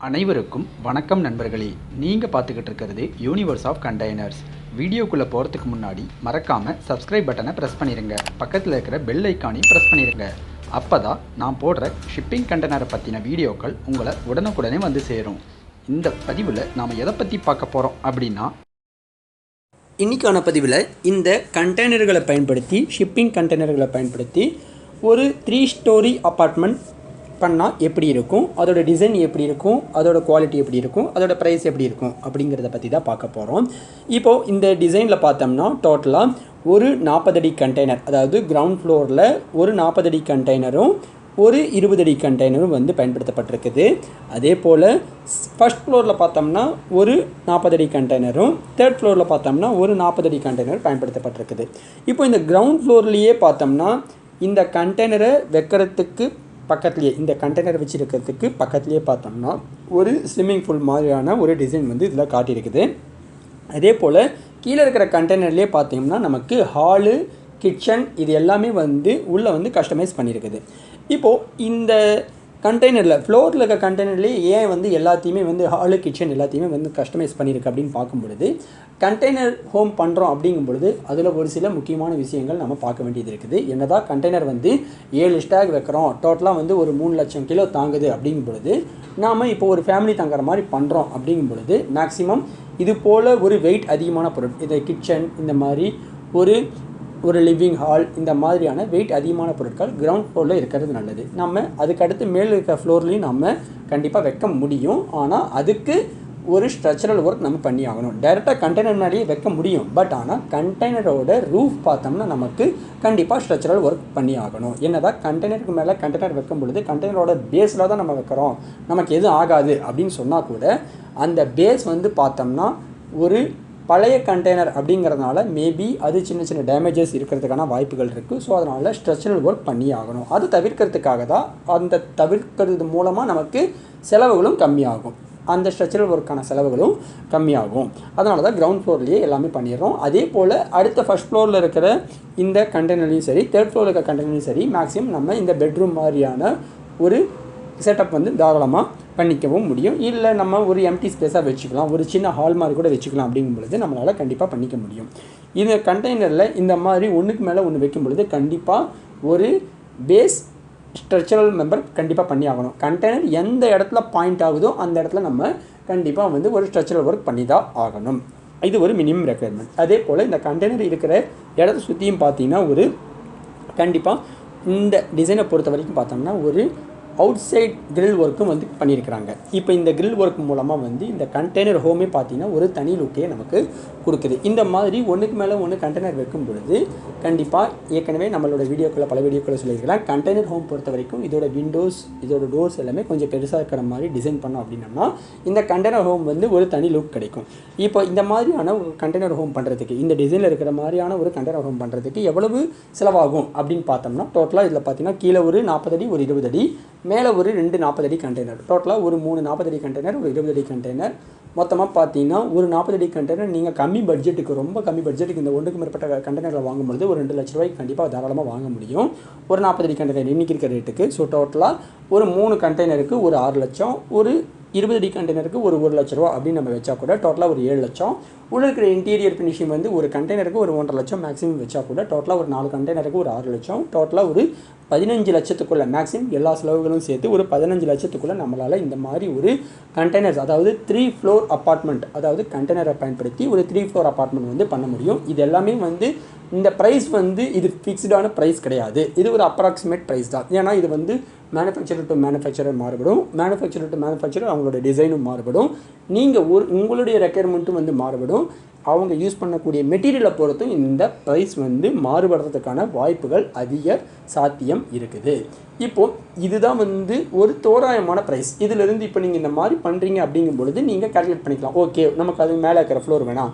அனைவருக்கும் வணக்கம் நண்பர்களே. நீங்கள் பார்த்துக்கிட்டு இருக்கிறது யூனிவர்ஸ் ஆஃப் கண்டெய்னர்ஸ். வீடியோக்குள்ளே போகிறதுக்கு முன்னாடி மறக்காமல் சப்ஸ்கிரைப் பட்டனை ப்ரெஸ் பண்ணிடுங்க. பக்கத்தில் இருக்கிற பெல் ஐக்கானையும் ப்ரெஸ் பண்ணிடுங்க. அப்போ தான் நான் போடுற ஷிப்பிங் கண்டெய்னரை பற்றின வீடியோக்கள் உங்களை உடனுக்குடனே வந்து சேரும். இந்த பதிவில் நாம் எதை பற்றி பார்க்க போகிறோம் அப்படின்னா, இன்றைக்கான பதிவில் இந்த கண்டெய்னர்களை பயன்படுத்தி ஷிப்பிங் கண்டெய்னர்களை பயன்படுத்தி ஒரு 3 ஸ்டோரி அப்பார்ட்மெண்ட் பண்ணால் எப்படி இருக்கும், அதோட டிசைன் எப்படி இருக்கும், அதோட குவாலிட்டி எப்படி இருக்கும், அதோட ப்ரைஸ் எப்படி இருக்கும் அப்படிங்கிறத பற்றி தான் பார்க்க போகிறோம். இப்போது இந்த டிசைனில் பார்த்தோம்னா டோட்டலாக ஒரு 40 அடி கண்டெய்னர், அதாவது கிரவுண்ட் ஃப்ளோரில் ஒரு 40 அடி கண்டெய்னரும் ஒரு 20 அடி கண்டெய்னரும் வந்து பயன்படுத்தப்பட்டிருக்குது. அதே போல் ஃபஸ்ட் ஃப்ளோரில் பார்த்தோம்னா ஒரு 40 அடி கண்டெய்னரும், தேர்ட் ஃப்ளோரில் பார்த்தோம்னா ஒரு 40 அடி கண்டெய்னர் பயன்படுத்தப்பட்டிருக்குது. இப்போ இந்த கிரவுண்ட் ஃப்ளோர்லேயே பார்த்தோம்னா இந்த கண்டெய்னரை வைக்கிறதுக்கு பக்கத்துலேயே, இந்த கண்டெய்னர் வச்சுருக்கிறதுக்கு பக்கத்துலேயே பார்த்தோம்னா ஒரு ஸ்விம்மிங் பூல் மாதிரியான ஒரு டிசைன் வந்து இதில் காட்டியிருக்குது. அதே போல் கீழே இருக்கிற கண்டெய்னர்லேயே பார்த்தீங்கன்னா நமக்கு ஹாலு, கிச்சன் இது எல்லாமே வந்து உள்ளே வந்து கஸ்டமைஸ் பண்ணியிருக்குது. இப்போது இந்த கண்டெய்னரில் ஃப்ளோரில் இருக்க கண்டெய்னர்லேயே ஏன் வந்து எல்லாத்தையுமே வந்து ஹாலு, கிச்சன் எல்லாத்தையுமே வந்து கஸ்டமைஸ் பண்ணியிருக்கு அப்படின்னு பார்க்கும் பொழுது, கண்டெய்னர் ஹோம் பண்ணுறோம் அப்படிங்கும் பொழுது அதில் ஒரு சில முக்கியமான விஷயங்கள் நம்ம பார்க்க வேண்டியது இருக்குது. என்னதான் கண்டெய்னர் வந்து 7 ஸ்டாக் வைக்கிறோம், டோட்டலாக வந்து ஒரு 3 லட்சம் கிலோ தாங்குது அப்படிங்கும் பொழுது, நாம் இப்போ ஒரு ஃபேமிலி தங்குற மாதிரி பண்ணுறோம் அப்படிங்கும் பொழுது மேக்ஸிமம் இது போல் ஒரு வெயிட் அதிகமான பொருள், இந்த கிச்சன், இந்த மாதிரி ஒரு லிவிங் ஹால், இந்த மாதிரியான வெயிட் அதிகமான பொருட்கள் கிரவுண்ட் ஃப்ளோரில் இருக்கிறது நல்லது. நம்ம அதுக்கடுத்து மேலே இருக்கிற ஃப்ளோர்லேயும் நம்ம கண்டிப்பாக வைக்க முடியும். ஆனால் அதுக்கு ஒரு ஸ்ட்ரக்சரல் ஒர்க் நம்ம பண்ணி ஆகணும். டைரெக்டாக கண்டெய்னர் மேலேயே வைக்க முடியும், பட் ஆனால் கண்டெய்னரோட ரூஃப் பார்த்தோம்னா நமக்கு கண்டிப்பாக ஸ்ட்ரக்சரல் ஒர்க் பண்ணி ஆகணும். என்னதான் கண்டெய்னருக்கு மேலே கண்டெய்னர் வைக்கும் பொழுது கண்டெய்னரோட பேஸில் தான் நம்ம வைக்கிறோம், நமக்கு எதுவும் ஆகாது அப்படின்னு சொன்னால் கூட அந்த பேஸ் வந்து பார்த்தோம்னா ஒரு பழைய கண்டெய்னர் அப்படிங்கிறதுனால மேபி அது சின்ன சின்ன டேமேஜஸ் இருக்கிறதுக்கான வாய்ப்புகள் இருக்குது. ஸோ அதனால் ஸ்ட்ரக்சரல் ஒர்க் பண்ணி ஆகணும். அது தவிர்க்கிறதுக்காக தான், அந்த தவிர்க்கிறது மூலமாக நமக்கு செலவுகளும் கம்மியாகும், அந்த ஸ்ட்ரக்சரல் ஒர்க்கான செலவுகளும் கம்மியாகும். அதனால தான் கிரவுண்ட் ஃப்ளோர்லேயே எல்லாமே பண்ணிடுறோம். அதே போல் அடுத்த ஃபஸ்ட் ஃப்ளோரில் இருக்கிற இந்த கண்டெய்னர்லையும் சரி, தேர்ட் ஃப்ளோரில் இருக்கிற கண்டெய்னர்லையும் சரி, மேக்ஸிமம் நம்ம இந்த பெட்ரூம் மாதிரியான ஒரு செட்டப் வந்து தாராளமாக பண்ணிக்கவும் முடியும். இல்லை நம்ம ஒரு எம்டி ஸ்பேஸாக வச்சுக்கலாம், ஒரு சின்ன ஹால் மாதிரி கூட வச்சுக்கலாம். அப்படிங்கும் பொழுது நம்மளால் கண்டிப்பாக பண்ணிக்க முடியும். இந்த கண்டெய்னரில் இந்த மாதிரி ஒன்றுக்கு மேலே ஒன்று வைக்கும் பொழுது கண்டிப்பாக ஒரு பேஸ் ஸ்ட்ரக்சரல் மெம்பர் கண்டிப்பாக பண்ணி ஆகணும். கண்டெய்னர் எந்த இடத்துல பாயிண்ட் ஆகுதோ அந்த இடத்துல நம்ம கண்டிப்பாக வந்து ஒரு ஸ்ட்ரக்சரல் ஒர்க் பண்ணி தான் ஆகணும். இது ஒரு மினிமம் ரெக்குயர்மெண்ட். அதே போல் இந்த கண்டெய்னர் இருக்கிற இடத்த சுற்றியும் பார்த்தீங்கன்னா ஒரு கண்டிப்பாக இந்த டிசைனை பொறுத்த வரைக்கும் பார்த்தோம்னா ஒரு அவுட் சைட் கிரில் ஒர்க்கும் வந்து பண்ணியிருக்கிறாங்க. இப்போ இந்த கிரில் ஒர்க் மூலமாக வந்து இந்த கண்டெய்னர் ஹோமே பார்த்தீங்கன்னா ஒரு தனி லுக்கே நமக்கு கொடுக்குது. இந்த மாதிரி ஒன்றுக்கு மேலே ஒன்று கண்டெய்னர் வைக்கும் பொழுது கண்டிப்பாக ஏற்கனவே நம்மளோட வீடியோக்களை பல வீடியோக்களை சொல்லியிருக்கலாம். கண்டெய்னர் ஹோம் பொறுத்த வரைக்கும் இதோட விண்டோஸ், இதோட டோர்ஸ் எல்லாமே கொஞ்சம் பெருசாக இருக்கிற மாதிரி டிசைன் பண்ணோம் அப்படின்னோம்னா இந்த கண்டெய்னர் ஹோம் வந்து ஒரு தனி லுக் கிடைக்கும். இப்போ இந்த மாதிரியான ஒரு கண்டெய்னர் ஹோம் பண்ணுறதுக்கு, இந்த டிசைனில் இருக்கிற மாதிரியான ஒரு கண்டெய்னர் ஹோம் பண்ணுறதுக்கு எவ்வளவு செலவாகும் அப்படின்னு பார்த்தோம்னா டோட்டலாக இதில் பார்த்தீங்கன்னா கீழே ஒரு 40 அடி, ஒரு 20 அடி, மேலே ஒரு 2 40 அடி கண்டெய்னர், டோட்டலாக ஒரு 3 40 அடி கண்டெய்னர், ஒரு 20 அடி கண்டெய்னர், மொத்தமாக பார்த்தீங்கன்னா ஒரு 40 அடி கண்டெய்னர். நீங்கள் கம்மி பட்ஜெட்டுக்கு, ரொம்ப கம்மி பட்ஜெட்டுக்கு இந்த ஒன்றுக்கு மேற்பட்ட கண்டெய்னரில் வாங்கும்பொழுது ஒரு 2 லட்ச ரூபாய்க்கு கண்டிப்பாக தாராளமாக வாங்க முடியும் ஒரு 40 அடி கண்டெய்னர் இன்றைக்கி இருக்கிற ரேட்டுக்கு. ஸோ டோட்டலாக ஒரு 3 கண்டெய்னருக்கு ஒரு 6 லட்சம், ஒரு 20 அடி கண்டெய்னருக்கு ஒரு 1 லட்ச ரூபா அப்படின்னு நம்ம வச்சா கூட டோட்டலாக ஒரு 7 லட்சம். உள்ள இருக்கிற இன்டீரியர் ஃபினிஷிங் வந்து ஒரு கண்டெய்னருக்கு ஒரு 1.5 லட்சம் மேக்ஸிமம் வச்சா கூட டோட்டலாக ஒரு 4 கண்டெய்னருக்கு ஒரு 6 லட்சம், டோட்டலாக ஒரு 15 லட்சத்துக்குள்ளே மேக்ஸிமம் எல்லா செலவுகளும் சேர்த்து ஒரு 15 லட்சத்துக்குள்ளே நம்மளால் இந்த மாதிரி ஒரு கண்டெய்னர்ஸ், அதாவது 3 ஃப்ளோர் அப்பார்ட்மெண்ட், அதாவது கண்டெய்னரை பயன்படுத்தி ஒரு 3 ஃப்ளோர் அப்பார்ட்மெண்ட் வந்து பண்ண முடியும். இது எல்லாமே வந்து இந்த ப்ரைஸ் வந்து இது ஃபிக்ஸ்டான ப்ரைஸ் கிடையாது, இது ஒரு அப்ராக்சிமேட் ப்ரைஸ் தான். ஏன்னா இது வந்து மேனுஃபேக்சரர் டு மேனுஃபேக்சரர் மாறுபடும், மேனுஃபேக்சரர் டு மேனுஃபேக்சரர் அவங்களோட டிசைனும் மாறுபடும், நீங்கள் உங்களுடைய ரெக்குயர்மெண்ட்டும் வந்து மாறுபடும், அவங்க யூஸ் பண்ணக்கூடிய மெட்டீரியலை பொறுத்தும் இந்த ப்ரைஸ் வந்து மாறுபடுறதுக்கான வாய்ப்புகள் அதிக சாத்தியம் இருக்குது. இப்போது இதுதான் வந்து ஒரு தோராயமான ப்ரைஸ். இதிலிருந்து இப்போ நீங்கள் இந்த மாதிரி பண்ணுறீங்க அப்படிங்கும் பொழுது நீங்கள் கால்குலேட் பண்ணிக்கலாம். ஓகே, நமக்கு அது மேலே இருக்கிற ஃப்ளோர் வேணாம்,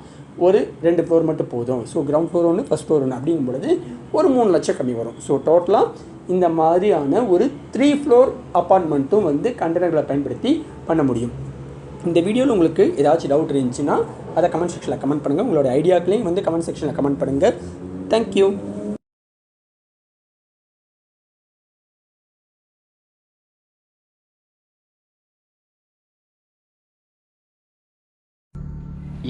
ஒரு 2 ஃப்ளோர் மட்டும் போதும். ஸோ கிரவுண்ட் ஃப்ளோர் ஒன்று, ஃபஸ்ட் ஃப்ளோர் ஒன்று அப்படிங்கும் பொழுது ஒரு 3 லட்சம் கம்மி வரும். ஸோ டோட்டலாக இந்த மாதிரியான ஒரு 3 ஃப்ளோர் அப்பார்ட்மெண்ட்டும் வந்து கண்டெய்னர்களை பயன்படுத்தி பண்ண முடியும். இந்த வீடியோவில் உங்களுக்கு ஏதாச்சும் டவுட் இருந்துச்சுன்னா அதை கமெண்ட் செக்ஷனில் கமெண்ட் பண்ணுங்கள். உங்களோட ஐடியாக்களையும் வந்து கமெண்ட் செக்ஷனில் கமெண்ட் பண்ணுங்கள். தேங்க்யூ.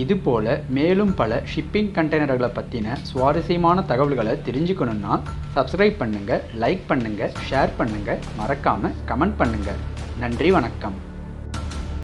இதுபோல் மேலும் பல ஷிப்பிங் கண்டெய்னர்களை பற்றின சுவாரஸ்யமான தகவல்களை தெரிஞ்சுக்கணுன்னா சப்ஸ்கிரைப் பண்ணுங்கள், லைக் பண்ணுங்கள், ஷேர் பண்ணுங்கள், மறக்காமல் கமெண்ட் பண்ணுங்கள். நன்றி, வணக்கம்.